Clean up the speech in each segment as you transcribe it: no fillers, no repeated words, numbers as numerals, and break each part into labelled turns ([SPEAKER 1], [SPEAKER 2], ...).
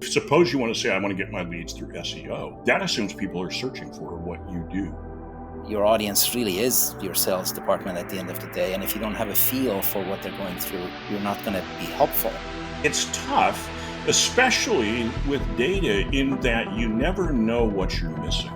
[SPEAKER 1] suppose you want to say, I want to get my leads through SEO. That assumes people are searching for what you do.
[SPEAKER 2] Your audience really is your sales department at the end of the day. And if you don't have a feel for what they're going through, you're not going to be helpful.
[SPEAKER 1] It's tough, especially with data, in that you never know what you're missing.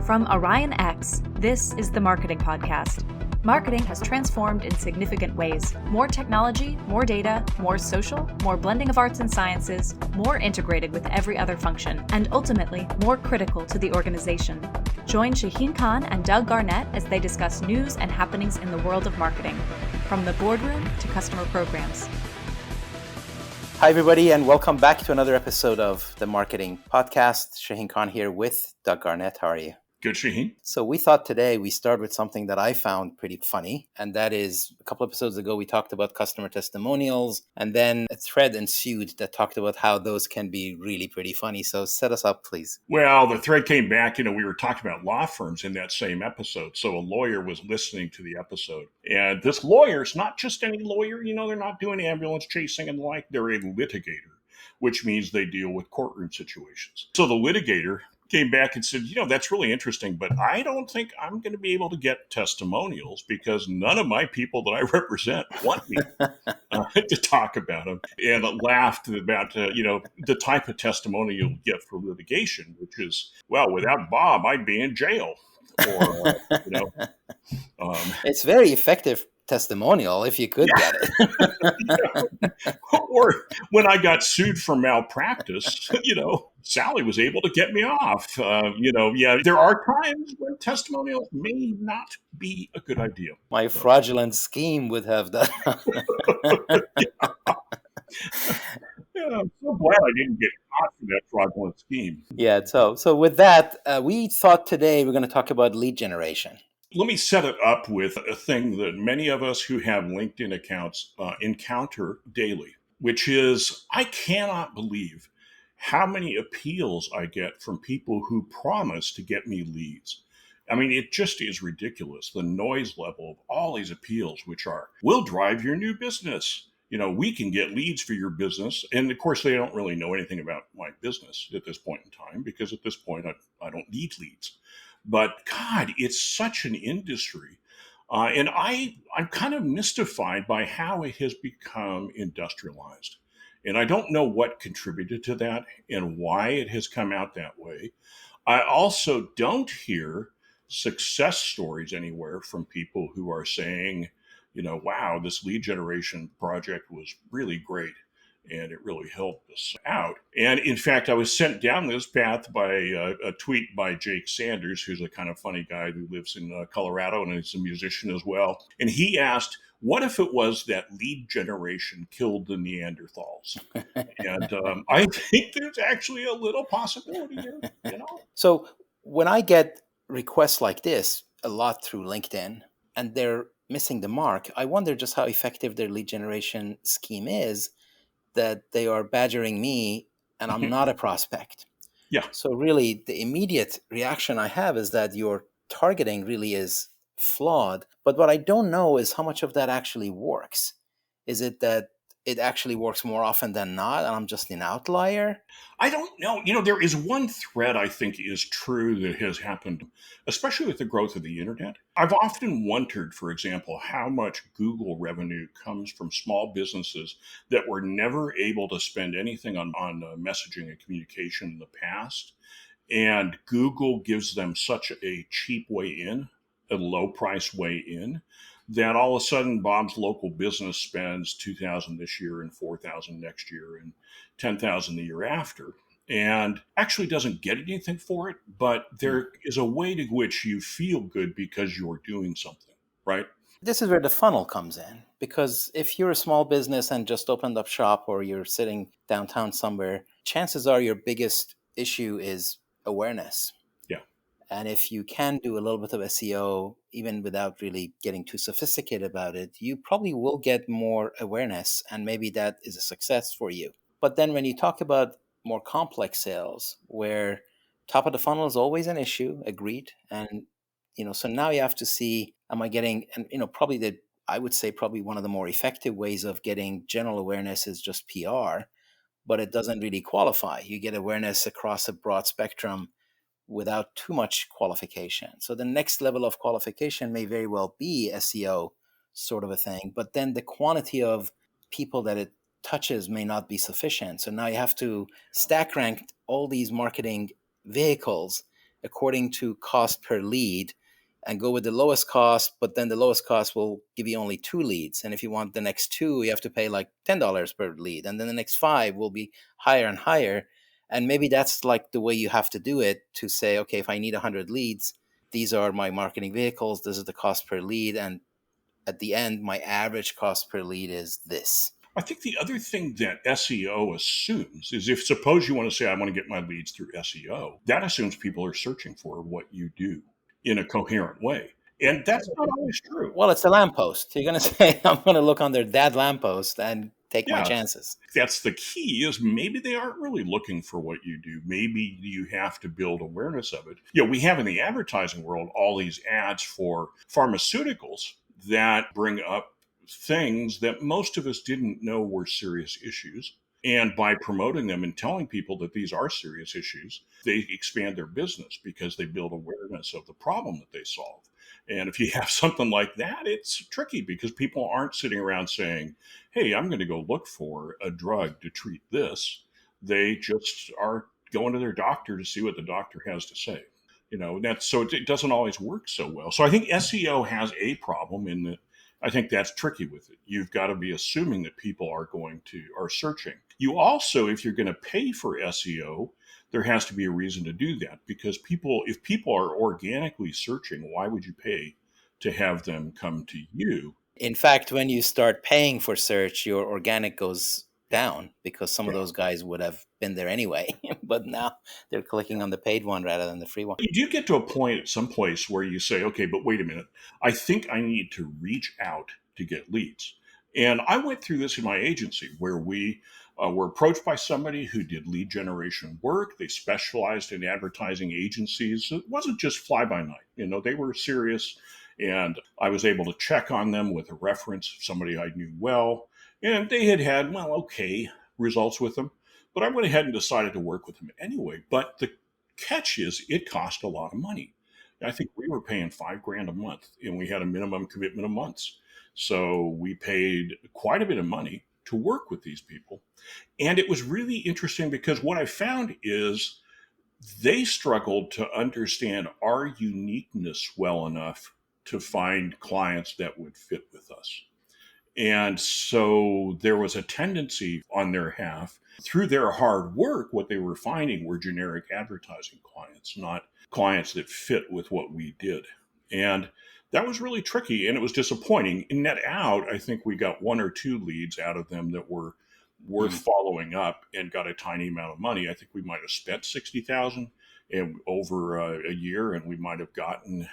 [SPEAKER 3] From Orion X, this is the Marketing Podcast. Marketing has transformed in significant ways. More technology, more data, more social, more blending of arts and sciences, more integrated with every other function, and ultimately more critical to the organization. Join Shaheen Khan and Doug Garnett as they discuss news and happenings in the world of marketing, from the boardroom to customer programs.
[SPEAKER 2] Hi, everybody, and welcome back to another episode of the Marketing Podcast. Shaheen Khan here with Doug Garnett. How are you?
[SPEAKER 1] Good, Shaheen.
[SPEAKER 2] So we thought today we start with something that I found pretty funny, and that is a couple episodes ago we talked about customer testimonials, and then a thread ensued that talked about how those can be really pretty funny. So set us up, please.
[SPEAKER 1] Well, the thread came back, we were talking about law firms in that same episode. So a lawyer was listening to the episode. And this lawyer is not just any lawyer, they're not doing ambulance chasing and the like. They're a litigator, which means they deal with courtroom situations. So the litigator came back and said, that's really interesting, but I don't think I'm going to be able to get testimonials because none of my people that I represent want me to talk about them. And laughed about, the type of testimony you'll get for litigation, which is, well, without Bob, I'd be in jail. Or,
[SPEAKER 2] it's very effective testimonial if you could get it.
[SPEAKER 1] Or when I got sued for malpractice, Sally was able to get me off. There are times when testimonials may not be a good idea.
[SPEAKER 2] My fraudulent scheme would have done.
[SPEAKER 1] Yeah, I'm so glad I didn't get caught for that fraudulent scheme.
[SPEAKER 2] Yeah, so with that, we thought today we're going to talk about lead generation.
[SPEAKER 1] Let me set it up with a thing that many of us who have LinkedIn accounts encounter daily, which is I cannot believe how many appeals I get from people who promise to get me leads. I mean, it just is ridiculous, the noise level of all these appeals, which are, we'll drive your new business. We can get leads for your business. And of course, they don't really know anything about my business at this point in time, because at this point, I don't need leads. But God, it's such an industry. And I'm kind of mystified by how it has become industrialized. And I don't know what contributed to that and why it has come out that way. I also don't hear success stories anywhere from people who are saying, wow, this lead generation project was really great. And it really helped us out. And in fact, I was sent down this path by a tweet by Jake Sanders, who's a kind of funny guy who lives in Colorado and is a musician as well. And he asked, what if it was that lead generation killed the Neanderthals? And I think there's actually a little possibility here,
[SPEAKER 2] So when I get requests like this a lot through LinkedIn and they're missing the mark, I wonder just how effective their lead generation scheme is, that they are badgering me and I'm not a prospect.
[SPEAKER 1] Yeah.
[SPEAKER 2] So really the immediate reaction I have is that your targeting really is flawed. But what I don't know is how much of that actually works. Is it that it actually works more often than not and I'm just an outlier?
[SPEAKER 1] I don't know. There is one thread I think is true that has happened, especially with the growth of the internet. I've often wondered, for example, how much Google revenue comes from small businesses that were never able to spend anything on messaging and communication in the past. And Google gives them such a cheap way in, a low price way in, that all of a sudden Bob's local business spends $2,000 this year and $4,000 next year and $10,000 the year after, and actually doesn't get anything for it. But there is a way to which you feel good because you're doing something, right?
[SPEAKER 2] This is where the funnel comes in, because if you're a small business and just opened up shop or you're sitting downtown somewhere, chances are your biggest issue is awareness.
[SPEAKER 1] Yeah.
[SPEAKER 2] And if you can do a little bit of SEO, even without really getting too sophisticated about it, you probably will get more awareness, and maybe that is a success for you. But then when you talk about more complex sales, where top of the funnel is always an issue, agreed. And, so now you have to see, am I getting, and, I would say probably one of the more effective ways of getting general awareness is just PR. but it doesn't really qualify. You get awareness across a broad spectrum without too much qualification. So the next level of qualification may very well be SEO sort of a thing, but then the quantity of people that it touches may not be sufficient. So now you have to stack rank all these marketing vehicles according to cost per lead and go with the lowest cost, but then the lowest cost will give you only 2 leads. And if you want the next two, you have to pay like $10 per lead. And then the next five will be higher and higher. And maybe that's like the way you have to do it, to say, okay, if I need 100 leads, these are my marketing vehicles, this is the cost per lead. And at the end, my average cost per lead is this.
[SPEAKER 1] I think the other thing that SEO assumes is, if suppose you want to say, I want to get my leads through SEO, that assumes people are searching for what you do in a coherent way. And that's not always true.
[SPEAKER 2] Well, it's a lamppost. You're going to say, I'm going to look under that lamppost and take my
[SPEAKER 1] Yeah,
[SPEAKER 2] chances.
[SPEAKER 1] that's the key, is maybe they aren't really looking for what you do. Maybe you have to build awareness of it. We have in the advertising world all these ads for pharmaceuticals that bring up things that most of us didn't know were serious issues. And by promoting them and telling people that these are serious issues, they expand their business because they build awareness of the problem that they solve. And if you have something like that, it's tricky because people aren't sitting around saying, hey, I'm going to go look for a drug to treat this. They just are going to their doctor to see what the doctor has to say. That's so it doesn't always work so well. So I think SEO has a problem in that. I think that's tricky with it. You've got to be assuming that people are searching. You also, if you're going to pay for SEO, there has to be a reason to do that, because if people are organically searching, why would you pay to have them come to you?
[SPEAKER 2] In fact, when you start paying for search, your organic goes down because some of
[SPEAKER 1] Yeah.
[SPEAKER 2] those guys would have been there anyway. But now they're clicking on the paid one rather than the free one.
[SPEAKER 1] You do get to a point at some place where you say, okay, but wait a minute. I think I need to reach out to get leads. And I went through this in my agency where we were approached by somebody who did lead generation work. They specialized in advertising agencies. It wasn't just fly by night. They were serious. And I was able to check on them with a reference, somebody I knew well. And they had, well, okay, results with them. But I went ahead and decided to work with them anyway. But the catch is, it cost a lot of money. I think we were paying $5,000 a month, and we had a minimum commitment of months. So we paid quite a bit of money to work with these people. And it was really interesting because what I found is they struggled to understand our uniqueness well enough to find clients that would fit with us. And so there was a tendency on their half, through their hard work, what they were finding were generic advertising clients, not clients that fit with what we did. And that was really tricky, and it was disappointing. In net out, I think we got 1 or 2 leads out of them that were worth following up and got a tiny amount of money. I think we might have spent 60,000 and over a year, and we might have gotten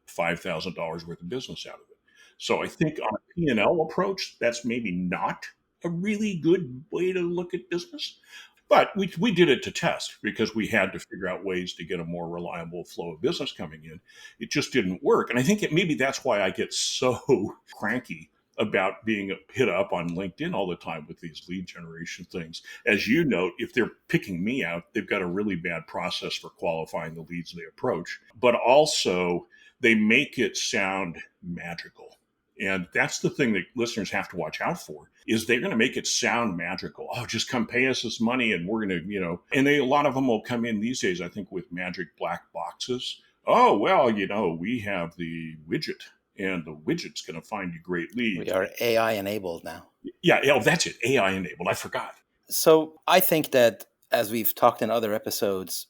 [SPEAKER 1] $5,000 worth of business out of it. So I think on a P&L approach, that's maybe not a really good way to look at business. But we did it to test because we had to figure out ways to get a more reliable flow of business coming in. It just didn't work. And I think maybe that's why I get so cranky about being hit up on LinkedIn all the time with these lead generation things. As you note, if they're picking me out, they've got a really bad process for qualifying the leads they approach. But also, they make it sound magical. And that's the thing that listeners have to watch out for, is they're going to make it sound magical. Oh, just come pay us this money and we're going to, and a lot of them will come in these days, I think, with magic black boxes. Oh, well, we have the widget, and the widget's going to find you great leads.
[SPEAKER 2] We are AI enabled now.
[SPEAKER 1] Yeah, that's it. AI enabled. I forgot.
[SPEAKER 2] So I think that, as we've talked in other episodes,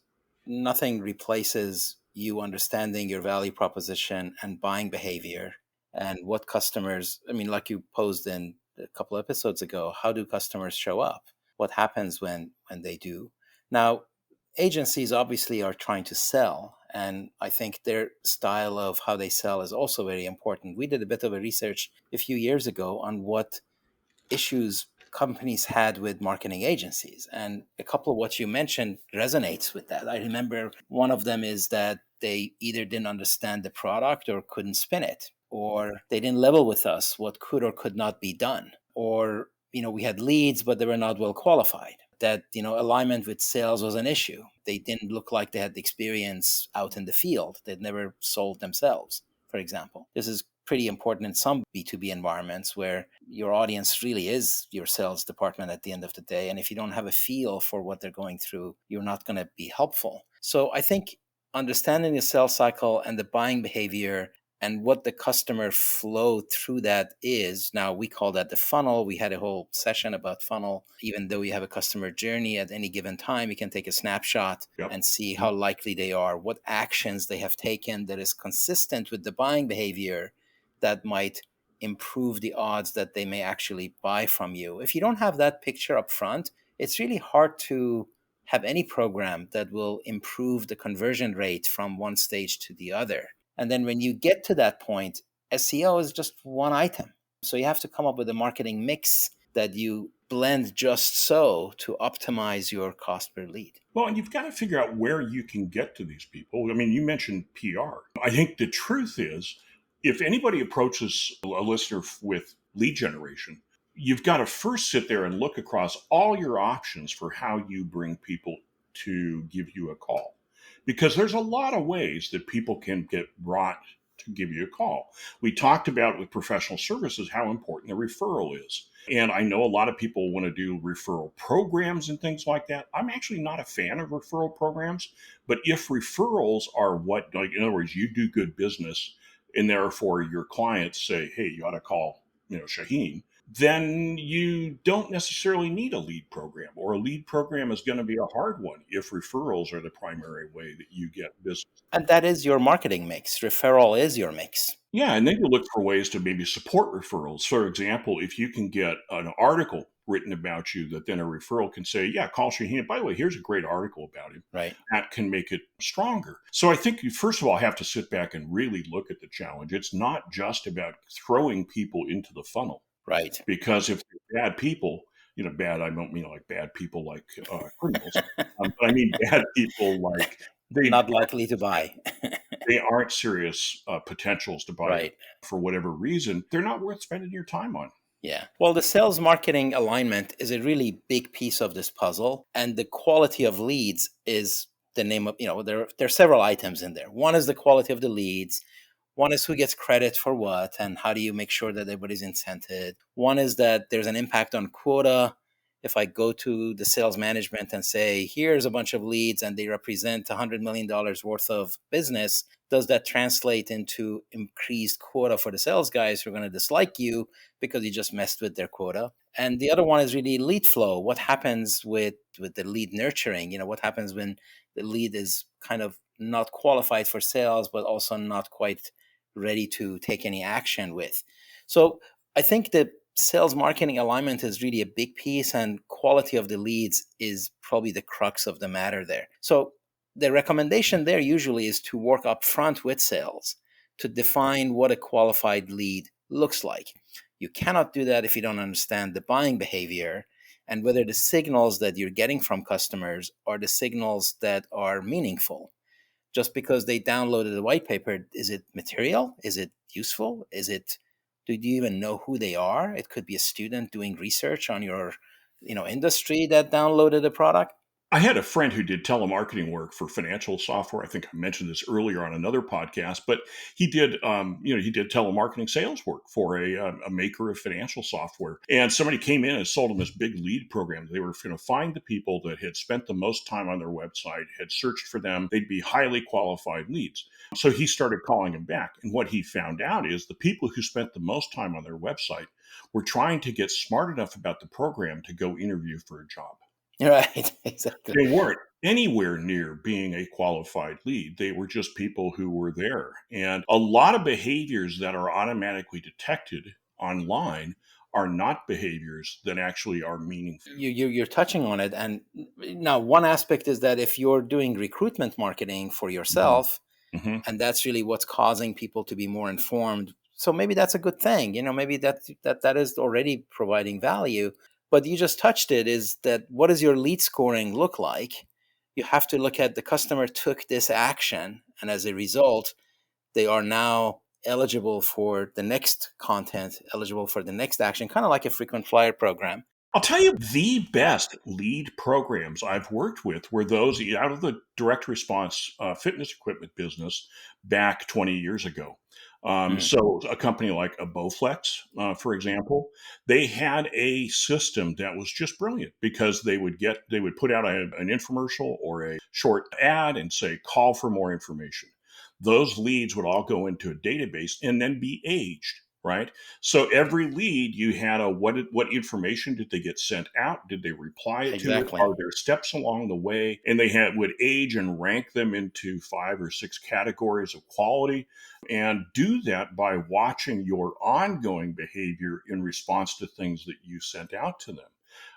[SPEAKER 2] nothing replaces you understanding your value proposition and buying behavior and what customers, like you posed in a couple of episodes ago, how do customers show up? What happens when they do? Now, agencies obviously are trying to sell, and I think their style of how they sell is also very important. We did a bit of a research a few years ago on what issues companies had with marketing agencies, and a couple of what you mentioned resonates with that. I remember one of them is that they either didn't understand the product or couldn't spin it, or they didn't level with us what could or could not be done, or we had leads, but they were not well qualified. That, alignment with sales was an issue. They didn't look like they had the experience out in the field. They'd never sold themselves, for example. This is pretty important in some B2B environments where your audience really is your sales department at the end of the day. And if you don't have a feel for what they're going through, you're not going to be helpful. So I think understanding the sales cycle and the buying behavior and what the customer flow through that is. Now, we call that the funnel. We had a whole session about funnel. Even though you have a customer journey at any given time, you can take a snapshot
[SPEAKER 1] Yep.
[SPEAKER 2] and see how likely they are, what actions they have taken that is consistent with the buying behavior that might improve the odds that they may actually buy from you. If you don't have that picture up front, it's really hard to have any program that will improve the conversion rate from one stage to the other. And then when you get to that point, SEO is just one item. So you have to come up with a marketing mix that you blend just so to optimize your cost per lead.
[SPEAKER 1] Well, and you've got to figure out where you can get to these people. I mean, you mentioned PR. I think the truth is, if anybody approaches a listener with lead generation, you've got to first sit there and look across all your options for how you bring people to give you a call. Because there's a lot of ways that people can get brought to give you a call. We talked about with professional services how important a referral is. And I know a lot of people want to do referral programs and things like that. I'm actually not a fan of referral programs, but if referrals are what, like, in other words, you do good business and therefore your clients say, hey, you ought to call, Shaheen, then you don't necessarily need a lead program, or a lead program is going to be a hard one if referrals are the primary way that you get business.
[SPEAKER 2] And that is your marketing mix. Referral is your mix.
[SPEAKER 1] Yeah, and then you look for ways to maybe support referrals. For example, if you can get an article written about you that then a referral can say, yeah, call Shaheen. By the way, here's a great article about him.
[SPEAKER 2] Right.
[SPEAKER 1] That can make it stronger. So I think you first of all have to sit back and really look at the challenge. It's not just about throwing people into the funnel.
[SPEAKER 2] Right.
[SPEAKER 1] Because if they're bad people, bad, I don't mean like bad people like criminals, but I mean bad people like they
[SPEAKER 2] not likely to buy.
[SPEAKER 1] They aren't serious potentials to buy
[SPEAKER 2] right.
[SPEAKER 1] for whatever reason. They're not worth spending your time on.
[SPEAKER 2] Yeah. Well, the sales marketing alignment is a really big piece of this puzzle. And the quality of leads is the name of, there are several items in there. One is the quality of the leads. One is who gets credit for what, and how do you make sure that everybody's incented. One is that there's an impact on quota. If I go to the sales management and say, here's a bunch of leads and they represent $100 million worth of business, does that translate into increased quota for the sales guys who are going to dislike you because you just messed with their quota? And the other one is really lead flow. What happens with the lead nurturing? What happens when the lead is kind of not qualified for sales, but also not quite ready to take any action with? So I think that sales marketing alignment is really a big piece, and quality of the leads is probably the crux of the matter there. So the recommendation there usually is to work up front with sales to define what a qualified lead looks like. You cannot do that if you don't understand the buying behavior and whether the signals that you're getting from customers are the signals that are meaningful. Just because they downloaded a white paper, is it material? Is it useful? Do you even know who they are? It could be a student doing research on your, industry that downloaded a product.
[SPEAKER 1] I had a friend who did telemarketing work for financial software. I think I mentioned this earlier on another podcast, but he did, he did telemarketing sales work for a maker of financial software. And somebody came in and sold him this big lead program. They were going to find the people that had spent the most time on their website, had searched for them. They'd be highly qualified leads. So he started calling them back. And what he found out is the people who spent the most time on their website were trying to get smart enough about the program to go interview for a job.
[SPEAKER 2] Right, exactly.
[SPEAKER 1] They weren't anywhere near being a qualified lead. They were just people who were there. And a lot of behaviors that are automatically detected online are not behaviors that actually are meaningful.
[SPEAKER 2] You're touching on it. And now one aspect is that if you're doing recruitment marketing for yourself,
[SPEAKER 1] mm-hmm.
[SPEAKER 2] and that's really what's causing people to be more informed, so maybe that's a good thing. Maybe that is already providing value. But you just touched it, is that what does your lead scoring look like? You have to look at the customer took this action, and as a result, they are now eligible for the next content, eligible for the next action, kind of like a frequent flyer program.
[SPEAKER 1] I'll tell you, the best lead programs I've worked with were those out of the direct response fitness equipment business back 20 years ago.
[SPEAKER 2] Mm,
[SPEAKER 1] So a company like a Bowflex, for example, they had a system that was just brilliant because they would put out an infomercial or a short ad and say, call for more information. Those leads would all go into a database and then be aged, right? So every lead you had what information did they get sent out? Did they reply to it?
[SPEAKER 2] exactly.
[SPEAKER 1] Are there steps along the way? And they would age and rank them into 5 or 6 categories of quality, and do that by watching your ongoing behavior in response to things that you sent out to them.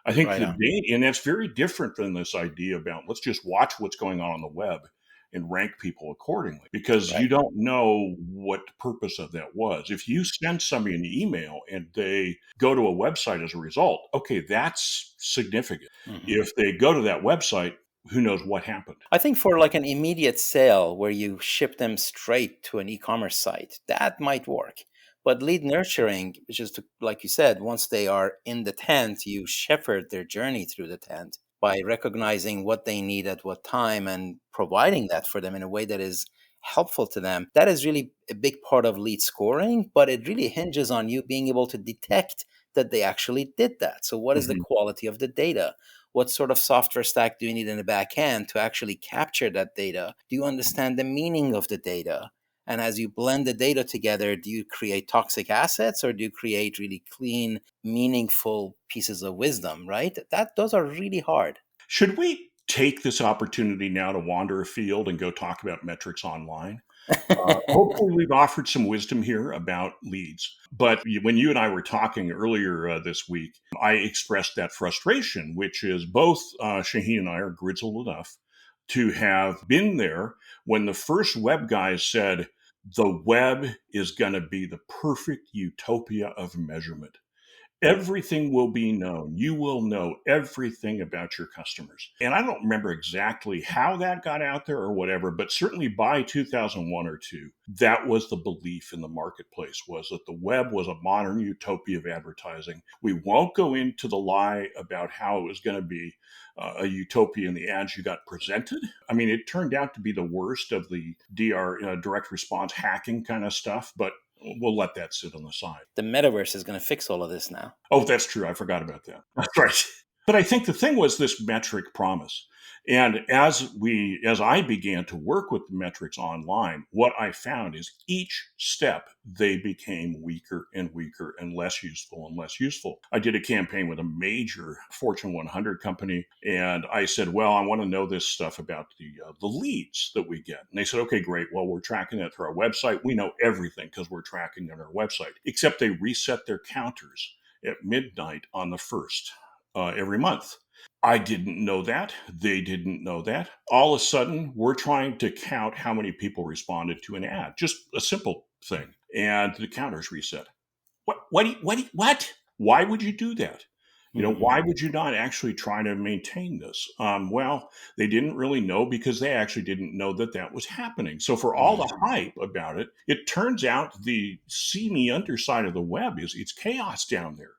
[SPEAKER 1] I think
[SPEAKER 2] Right on.
[SPEAKER 1] and that's very different than this idea about let's just watch what's going on the web and rank people accordingly, because you
[SPEAKER 2] Right.
[SPEAKER 1] don't know what the purpose of that was. If you send somebody an email and they go to a website as a result, okay, that's significant.
[SPEAKER 2] Mhm.
[SPEAKER 1] If they go to that website, who knows what happened?
[SPEAKER 2] I think for like an immediate sale where you ship them straight to an e-commerce site, that might work. But lead nurturing, which is to, like you said, once they are in the tent, you shepherd their journey through the tent by recognizing what they need at what time and providing that for them in a way that is helpful to them. That is really a big part of lead scoring, but it really hinges on you being able to detect that they actually did that. So what is the
[SPEAKER 1] Mhm.
[SPEAKER 2] quality of the data? What sort of software stack do you need in the back end to actually capture that data? Do you understand the meaning of the data? And as you blend the data together, do you create toxic assets or do you create really clean, meaningful pieces of wisdom, right? Those are really hard.
[SPEAKER 1] Should we take this opportunity now to wander afield and go talk about metrics online? Hopefully, we've offered some wisdom here about leads. But when you and I were talking earlier this week, I expressed that frustration, which is both Shaheen and I are grizzled enough to have been there when the first web guys said, the web is going to be the perfect utopia of measurement. Everything will be known. You will know everything about your customers. And I don't remember exactly how that got out there or whatever, but certainly by 2001 or two, that was the belief in the marketplace, was that the web was a modern utopia of advertising. We won't go into the lie about how it was going to be a utopia in the ads you got presented. I mean, it turned out to be the worst of the direct response hacking kind of stuff, but we'll let that sit on the side.
[SPEAKER 2] The metaverse is going to fix all of this now.
[SPEAKER 1] Oh, that's true. I forgot about that. That's right. But I think the thing was this metric promise. And as I began to work with the metrics online, what I found is each step they became weaker and weaker and less useful and less useful. I did a campaign with a major Fortune 100 company, and I said, "Well, I want to know this stuff about the leads that we get." And they said, "Okay, great. Well, we're tracking that through our website. We know everything because we're tracking on our website." Except they reset their counters at midnight on the first every month. I didn't know that. They didn't know that. All of a sudden, we're trying to count how many people responded to an ad. Just a simple thing. And the counters reset. What? Why would you do that?
[SPEAKER 2] Mhm.
[SPEAKER 1] Why would you not actually try to maintain this? Well, they didn't really know because they actually didn't know that that was happening. So, for all the
[SPEAKER 2] Mhm.
[SPEAKER 1] hype about it, it turns out the seamy underside of the web is it's chaos down there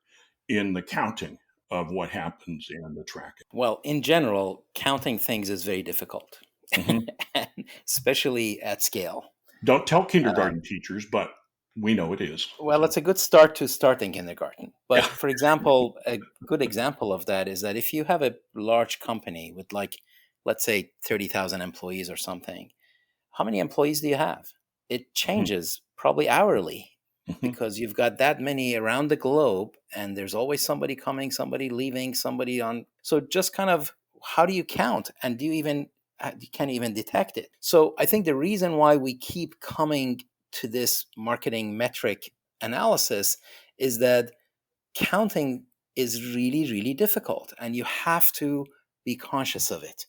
[SPEAKER 1] in the counting of what happens and the tracking.
[SPEAKER 2] Well, in general, counting things is very difficult,
[SPEAKER 1] Mhm.
[SPEAKER 2] and especially at scale.
[SPEAKER 1] Don't tell
[SPEAKER 2] Uh,
[SPEAKER 1] kindergarten teachers, but we know it is.
[SPEAKER 2] well,
[SPEAKER 1] So,
[SPEAKER 2] it's a good start to starting kindergarten.
[SPEAKER 1] yeah.
[SPEAKER 2] But for example, a good example of that is that if you have a large company with, like, let's say 30,000 employees or something, how many employees do you have? It
[SPEAKER 1] Mhm.
[SPEAKER 2] changes probably hourly
[SPEAKER 1] Mhm.
[SPEAKER 2] because you've got that many around the globe and there's always somebody coming, somebody leaving, somebody on. So just kind of, how do you count, and do you even you can't even detect it. So I think the reason why we keep coming to this marketing metric analysis is that counting is really, really difficult and you have to be conscious of it.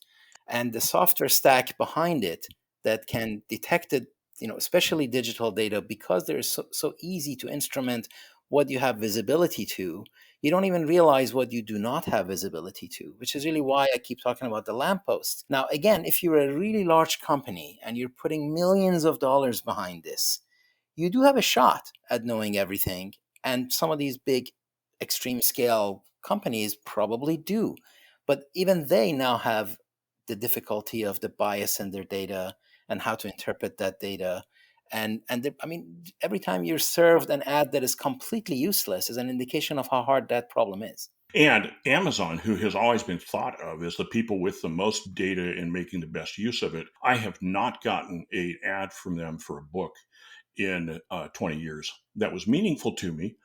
[SPEAKER 2] And the software stack behind it that can detect it, especially digital data, because they're so easy to instrument what you have visibility to, you don't even realize what you do not have visibility to, which is really why I keep talking about the lamppost. Now, again, if you're a really large company and you're putting millions of dollars behind this, you do have a shot at knowing everything. And some of these big extreme scale companies probably do. But even they now have the difficulty of the bias in their data and how to interpret that data. I mean, every time you're served an ad that is completely useless is an indication of how hard that problem is.
[SPEAKER 1] And Amazon, who has always been thought of as the people with the most data and making the best use of it, I have not gotten an ad from them for a book in 20 years that was meaningful to me,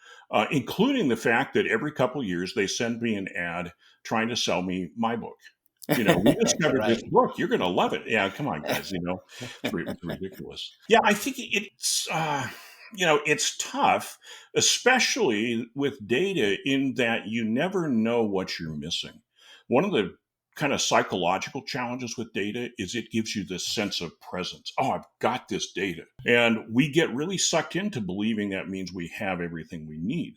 [SPEAKER 1] including the fact that every couple of years they send me an ad trying to sell me my book. We discovered this
[SPEAKER 2] Right.
[SPEAKER 1] book. You're going to love it. Yeah, come on, guys. It's ridiculous. Yeah, I think it's tough, especially with data, in that you never know what you're missing. One of the kind of psychological challenges with data is it gives you this sense of presence. Oh, I've got this data. And we get really sucked into believing that means we have everything we need.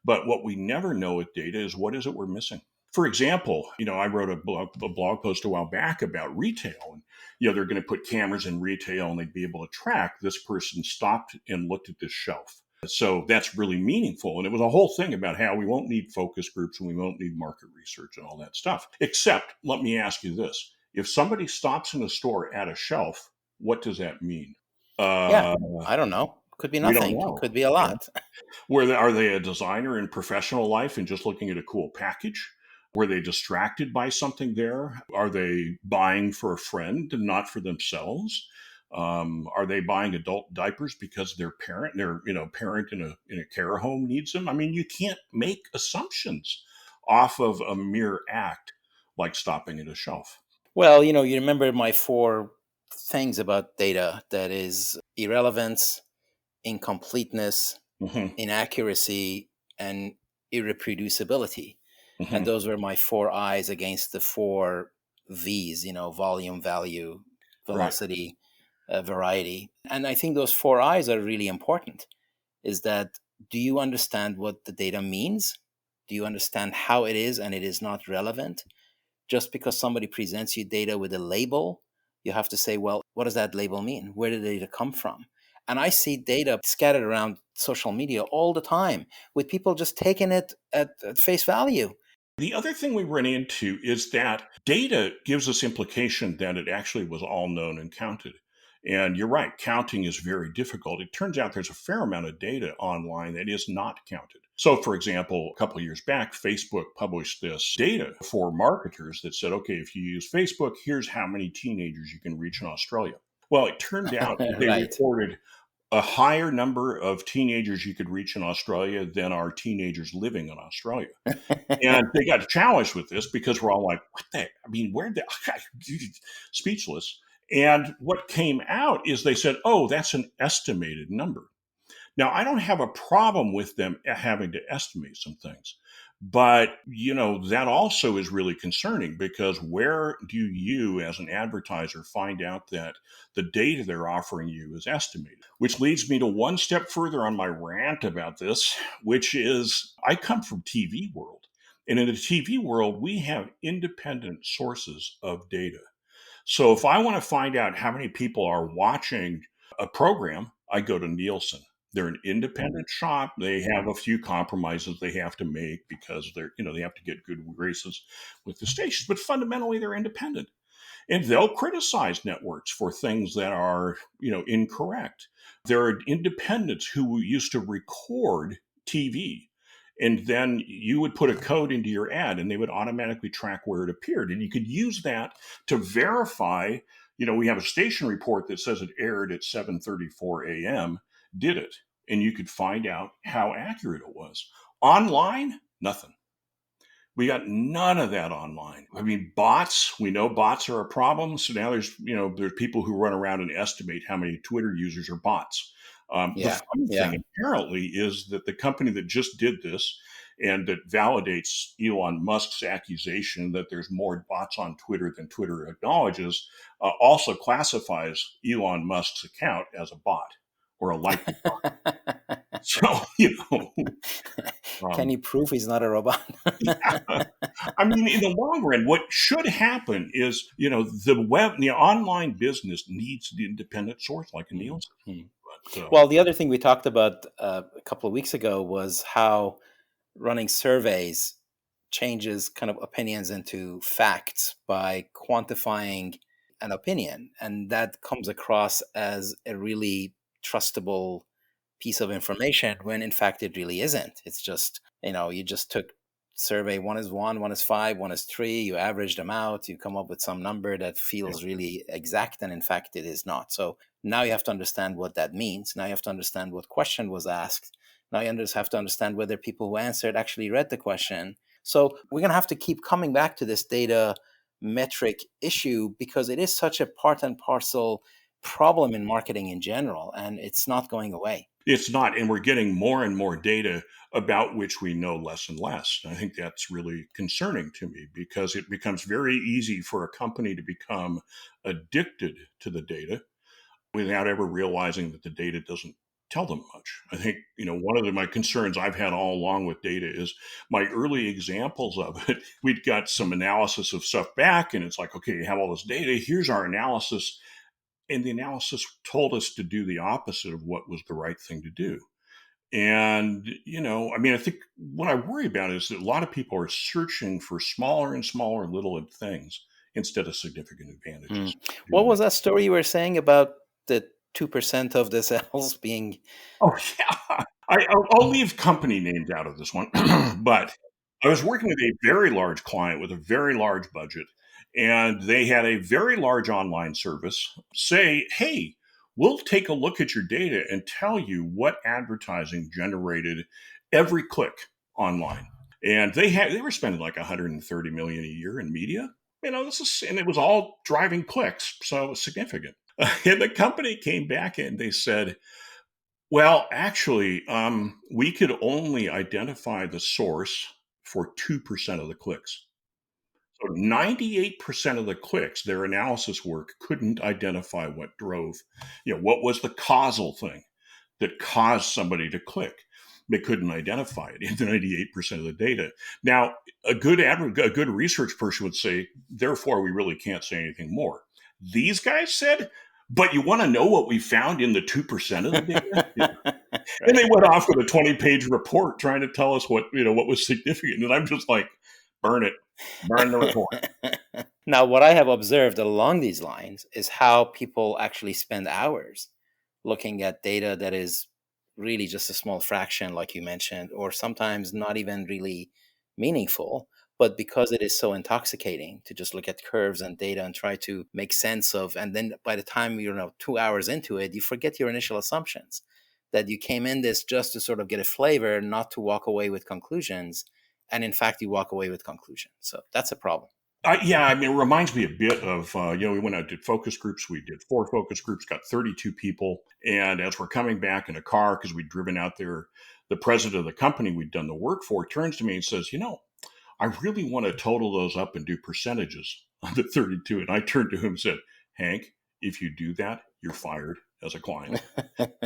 [SPEAKER 1] But what we never know with data is what is it we're missing. For example, I wrote a blog post a while back about retail, and they're going to put cameras in retail and they'd be able to track this person stopped and looked at this shelf. So that's really meaningful. And it was a whole thing about how we won't need focus groups and we won't need market research and all that stuff. Except, let me ask you this. If somebody stops in a store at a shelf, what does that mean?
[SPEAKER 2] Yeah, I don't know. Could be
[SPEAKER 1] We don't
[SPEAKER 2] nothing. It
[SPEAKER 1] know.
[SPEAKER 2] could be a lot.
[SPEAKER 1] Are they a designer in professional life and just looking at a cool package? Were they distracted by something there? Are they buying for a friend and not for themselves? Are they buying adult diapers because their parent in a care home needs them? I mean, you can't make assumptions off of a mere act like stopping at a shelf.
[SPEAKER 2] Well, you remember my four things about data: that is irrelevance, incompleteness,
[SPEAKER 1] Hmm.
[SPEAKER 2] inaccuracy, and irreproducibility. And
[SPEAKER 1] Hmm.
[SPEAKER 2] those were my four I's against the four V's, volume, value,
[SPEAKER 1] Right.
[SPEAKER 2] velocity, variety. And I think those four I's are really important. Is that, do you understand what the data means? Do you understand how it is and it is not relevant? Just because somebody presents you data with a label, you have to say, well, what does that label mean? Where did the data come from? And I see data scattered around social media all the time with people just taking it at face value.
[SPEAKER 1] The other thing we run into is that data gives us implication that it actually was all known and counted. And you're right, counting is very difficult. It turns out there's a fair amount of data online that is not counted. So, for example, a couple of years back, Facebook published this data for marketers that said, okay, if you use Facebook, here's how many teenagers you can reach in Australia. Well, it turned out that they
[SPEAKER 2] Right.
[SPEAKER 1] reported a higher number of teenagers you could reach in Australia than are teenagers living in Australia. And they got challenged with this because we're all like, what the, I mean, where the, speechless. And what came out is they said, oh, that's an estimated number. Now, I don't have a problem with them having to estimate some things. But, that also is really concerning because where do you, as an advertiser, find out that the data they're offering you is estimated? Which leads me to one step further on my rant about this, which is I come from TV world. And in the TV world, we have independent sources of data. So if I want to find out how many people are watching a program, I go to Nielsen. They're an independent shop. They have a few compromises they have to make because they have to get good graces with the stations, but fundamentally they're independent. And they'll criticize networks for things that are, incorrect. There are independents who used to record TV. And then you would put a code into your ad and they would automatically track where it appeared. And you could use that to verify, we have a station report that says it aired at 7:34 a.m. Did it? And you could find out how accurate it was. Online, nothing. We got none of that online. I mean, bots, we know bots are a problem. So now there's people who run around and estimate how many Twitter users are bots. The
[SPEAKER 2] Yeah.
[SPEAKER 1] funny
[SPEAKER 2] Yeah.
[SPEAKER 1] thing apparently is that the company that just did this and that validates Elon Musk's accusation that there's more bots on Twitter than Twitter acknowledges also classifies Elon Musk's account as a bot or a likely bot. So,
[SPEAKER 2] Can
[SPEAKER 1] um,
[SPEAKER 2] you prove he's not a robot?
[SPEAKER 1] yeah. I mean, in the long run, what should happen is, the online business needs the independent source like a Nielsen.
[SPEAKER 2] Mhm.
[SPEAKER 1] So
[SPEAKER 2] Well, the other thing we talked about a couple of weeks ago was how running surveys changes kind of opinions into facts by quantifying an opinion. And that comes across as a really trustable piece of information when in fact it really isn't. It's just, you just took survey one is five, one is three, you average them out, you come up with some number that
[SPEAKER 1] yeah.
[SPEAKER 2] feels really exact, and in fact it is not. So now you have to understand what that means. Now you have to understand what question was asked. Now you just have to understand whether people who answered actually read the question. So we're going to have to keep coming back to this data metric issue because it is such a part and parcel problem in marketing in general, and it's not going away.
[SPEAKER 1] It's not, and we're getting more and more data about which we know less and less. And I think that's really concerning to me because it becomes very easy for a company to become addicted to the data without ever realizing that the data doesn't tell them much. I think, one of my concerns I've had all along with data is my early examples of it. We'd got some analysis of stuff back, and it's like, okay, you have all this data. Here's our analysis. And the analysis told us to do the opposite of what was the right thing to do. And, I think what I worry about is that a lot of people are searching for smaller and smaller little things instead of significant
[SPEAKER 2] Hmm.
[SPEAKER 1] advantages.
[SPEAKER 2] What was that story you were saying about the 2% of the cells being?
[SPEAKER 1] Oh, yeah. I'll leave company names out of this one, but I was working with a very large client with a very large budget, and they had a very large online service say, hey, we'll take a look at your data and tell you what advertising generated every click online. And they were spending like 130 million a year in media. And it was all driving clicks, so it was significant. And the company came back and they said, well, actually, we could only identify the source for 2% of the clicks. So 98% of the clicks, their analysis work couldn't identify what drove, what was the causal thing that caused somebody to click. They couldn't identify it in 98% of the data. Now, a good research person would say, therefore, we really can't say anything more. These guys said, but you want to know what we found in the 2% of the data? And
[SPEAKER 2] Right.
[SPEAKER 1] they went off with a 20-page report trying to tell us what was significant. And I'm just like, burn it, burn the report.
[SPEAKER 2] Now, what I have observed along these lines is how people actually spend hours looking at data that is really just a small fraction, like you mentioned, or sometimes not even really meaningful. But because it is so intoxicating to just look at curves and data and try to make sense of, and then by the time you're 2 hours into it, you forget your initial assumptions that you came in this just to sort of get a flavor, not to walk away with conclusions. And in fact, you walk away with conclusions. So that's a problem.
[SPEAKER 1] Yeah, it reminds me a bit of, we went out, did focus groups. We did 4 focus groups, got 32 people. And as we're coming back in a car, because we'd driven out there, the president of the company we'd done the work for turns to me and says, I really want to total those up and do percentages on the 32. And I turned to him and said, Hank, if you do that, you're fired as a client.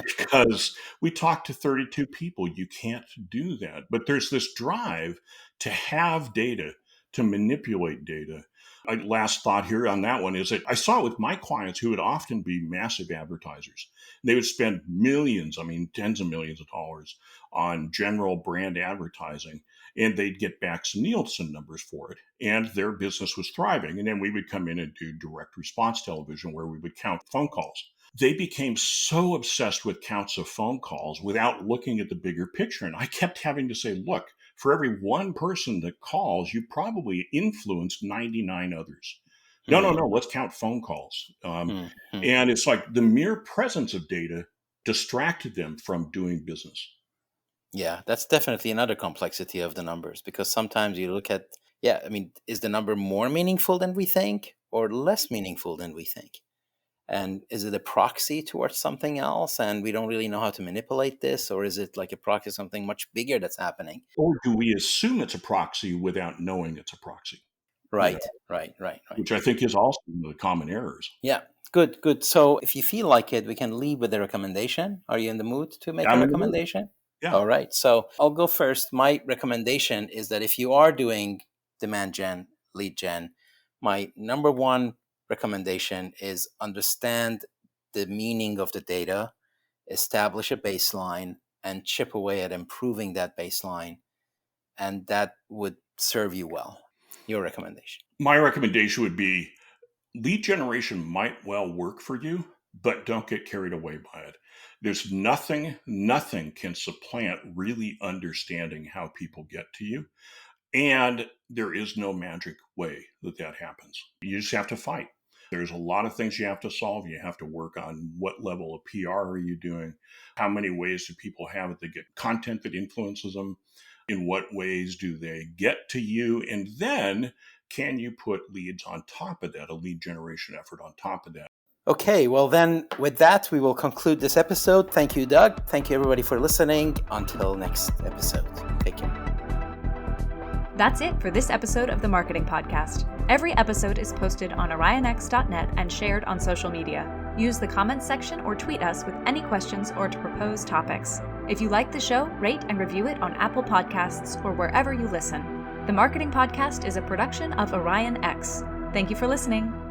[SPEAKER 1] Because we talked to 32 people. You can't do that. But there's this drive to have data, to manipulate data. Last thought here on that one is that I saw it with my clients who would often be massive advertisers. They would spend millions, tens of millions of dollars on general brand advertising, and they'd get back some Nielsen numbers for it. And their business was thriving. And then we would come in and do direct response television where we would count phone calls. They became so obsessed with counts of phone calls without looking at the bigger picture. And I kept having to say, look, for every one person that calls, you probably influenced 99 others. No, no, no, let's count phone calls. And it's like the mere presence of data distracted them from doing business.
[SPEAKER 2] Yeah, that's definitely another complexity of the numbers because sometimes you look at, is the number more meaningful than we think or less meaningful than we think? And is it a proxy towards something else and we don't really know how to manipulate this? Or is it like a proxy of something much bigger that's happening?
[SPEAKER 1] Or do we assume it's a proxy without knowing it's a proxy?
[SPEAKER 2] Right.
[SPEAKER 1] Which I think is also one of the common errors.
[SPEAKER 2] Yeah, good. So if you feel like it, we can leave with a recommendation. Are you in the mood to make a
[SPEAKER 1] I'm in the mood.
[SPEAKER 2] recommendation?
[SPEAKER 1] Yeah.
[SPEAKER 2] All right. So I'll go first. My recommendation is that if you are doing demand gen, lead gen, my number one recommendation is understand the meaning of the data establish a baseline, and chip away at improving that baseline. And that would serve you well. Your recommendation?
[SPEAKER 1] My recommendation would be lead generation might well work for you, but don't get carried away by it. There's nothing can supplant really understanding how people get to you. And there is no magic way that happens. You just have to fight. There's a lot of things you have to solve. You have to work on what level of PR are you doing? How many ways do people have to get content that influences them? In what ways do they get to you? And then can you put leads on top of that, a lead generation effort on top of that?
[SPEAKER 2] Okay, well then with that, we will conclude this episode. Thank you, Doug. Thank you everybody for listening. Until next episode. Take care.
[SPEAKER 3] That's it for this episode of the Marketing Podcast. Every episode is posted on orionx.net and shared on social media. Use the comments section or tweet us with any questions or to propose topics. If you like the show, rate and review it on Apple Podcasts or wherever you listen. The Marketing Podcast is a production of Orion X. Thank you for listening.